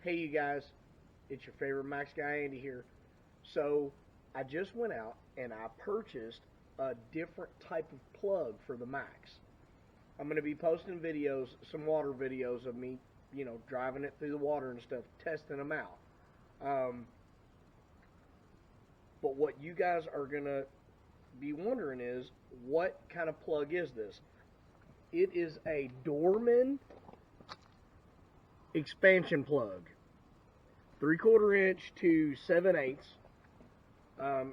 Hey, you guys, it's your favorite Max guy, Andy here. So, I just went out and I purchased a different type of plug for the Max. I'm going to be posting videos, some water videos of me, driving it through the water and stuff, testing them out. Um, but what you guys are going to be wondering is, what kind of plug is this? It is a Dorman expansion plug. 3/4 inch to 7/8.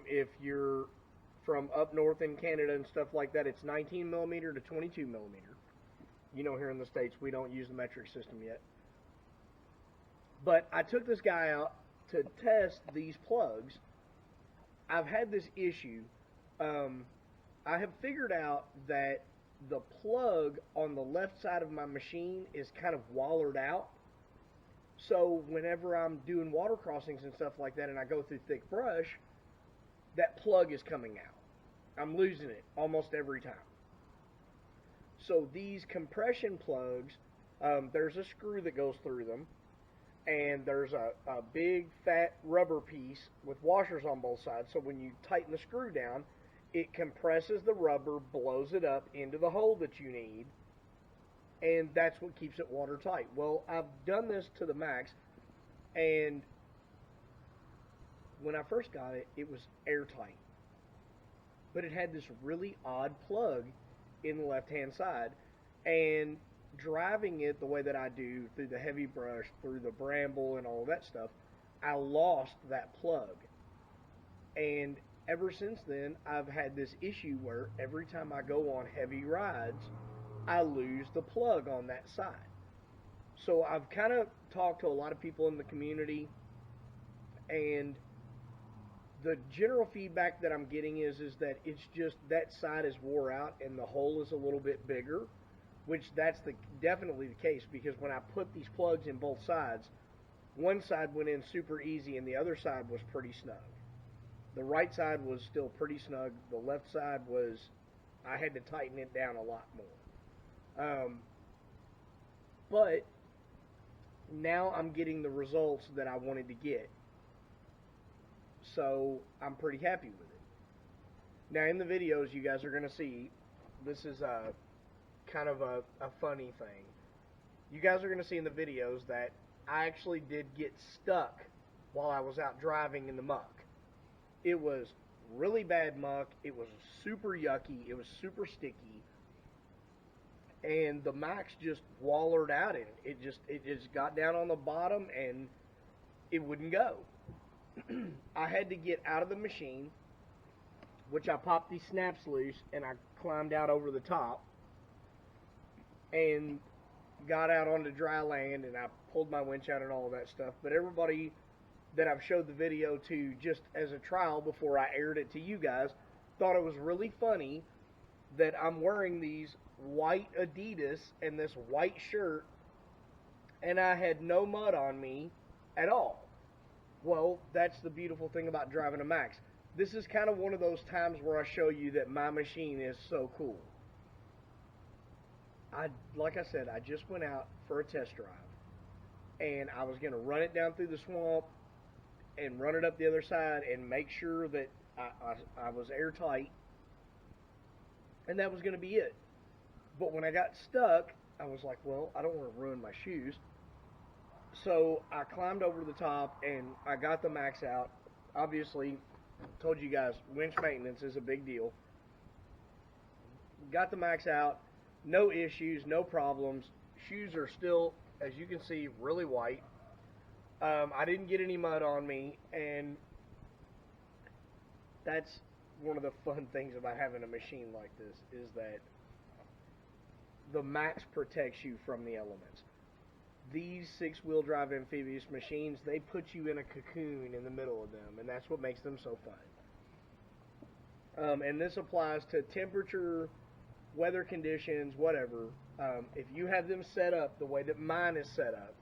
If you're from up north in Canada and stuff like that, it's 19 millimeter to 22 millimeter. Here in the States, we don't use the metric system yet. But I took this guy out to test these plugs. I've had this issue. I have figured out that the plug on the left side of my machine is kind of wallered out. So whenever I'm doing water crossings and stuff like that and I go through thick brush, that plug is coming out. I'm losing it almost every time. So these compression plugs, there's a screw that goes through them, and there's a big fat rubber piece with washers on both sides. So when you tighten the screw down, it compresses the rubber, blows it up into the hole that you need, and that's what keeps it watertight. Well, I've done this to the Max, and when I first got it, it was airtight. But it had this really odd plug in the left-hand side, and driving it the way that I do through the heavy brush, through the bramble and all of that stuff, I lost that plug. And ever since then, I've had this issue where every time I go on heavy rides, I lose the plug on that side. So I've kind of talked to a lot of people in the community, and the general feedback that I'm getting is that it's just that side is wore out and the hole is a little bit bigger, which that's definitely the case, because when I put these plugs in both sides, one side went in super easy and the other side was pretty snug. The right side was still pretty snug. The left side was, I had to tighten it down a lot more. But now I'm getting the results that I wanted to get. So I'm pretty happy with it. Now in the videos you guys are going to see, this is a kind of a funny thing. You guys are going to see in the videos that I actually did get stuck while I was out driving in the muck. It was really bad muck. It was super yucky. It was super sticky. And the Max just wallered out in it. It just got down on the bottom and it wouldn't go. I had to get out of the machine, which I popped these snaps loose and I climbed out over the top and got out onto dry land, and I pulled my winch out and all of that stuff. But everybody that I've showed the video to just as a trial before I aired it to you guys thought it was really funny that I'm wearing these white Adidas and this white shirt and I had no mud on me at all. Well, that's the beautiful thing about driving a Max. This is kind of one of those times where I show you that my machine is so cool. Like I said, I just went out for a test drive, and I was going to run it down through the swamp and run it up the other side and make sure that I was airtight, and that was going to be it. But when I got stuck, I was like, well, I don't want to ruin my shoes. So I climbed over the top and I got the Max out. Obviously, told you guys, winch maintenance is a big deal. Got the Max out, no issues, no problems. Shoes are still, as you can see, really white. I didn't get any mud on me, and that's one of the fun things about having a machine like this, is that the Max protects you from the elements. These 6-wheel drive amphibious machines, they put you in a cocoon in the middle of them, and that's what makes them so fun. And this applies to temperature, weather conditions, whatever. If you have them set up the way that mine is set up,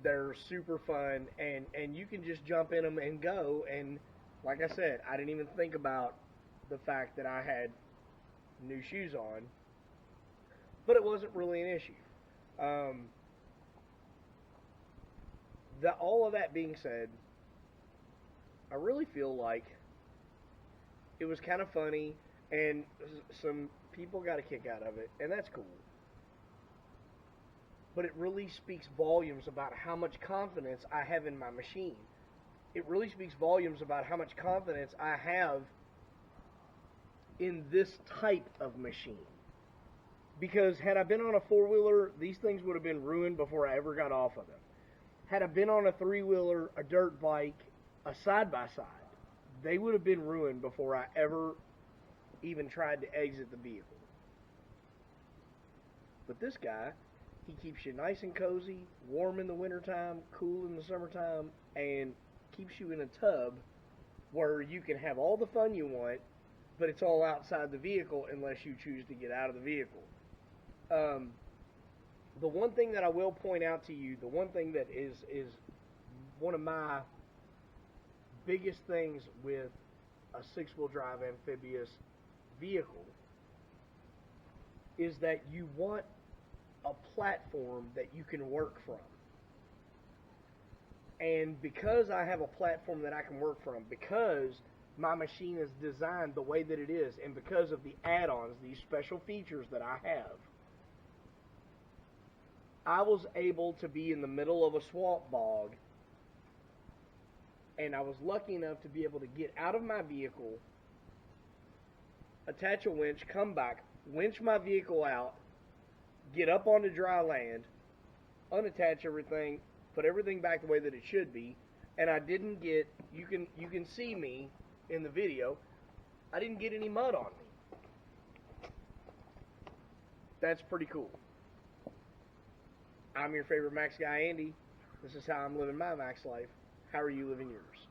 they're super fun, and you can just jump in them and go. And like I said, I didn't even think about the fact that I had new shoes on, but it wasn't really an issue. all of that being said, I really feel like it was kind of funny, and some people got a kick out of it, and that's cool. But it really speaks volumes about how much confidence I have in my machine. It really speaks volumes about how much confidence I have in this type of machine. Because had I been on a four-wheeler, these things would have been ruined before I ever got off of them. Had I been on a three-wheeler, a dirt bike, a side-by-side, they would have been ruined before I ever even tried to exit the vehicle. But this guy, he keeps you nice and cozy, warm in the wintertime, cool in the summertime, and keeps you in a tub where you can have all the fun you want, but it's all outside the vehicle unless you choose to get out of the vehicle. The one thing that I will point out to you, the one thing that is one of my biggest things with a six-wheel drive amphibious vehicle is that you want a platform that you can work from. And because I have a platform that I can work from, because my machine is designed the way that it is, and because of the add-ons, these special features that I have, I was able to be in the middle of a swamp bog, and I was lucky enough to be able to get out of my vehicle, attach a winch, come back, winch my vehicle out, get up onto dry land, unattach everything, put everything back the way that it should be, and I didn't get, you can see me in the video, I didn't get any mud on me. That's pretty cool. I'm your favorite Max guy, Andy. This is how I'm living my Max life. How are you living yours?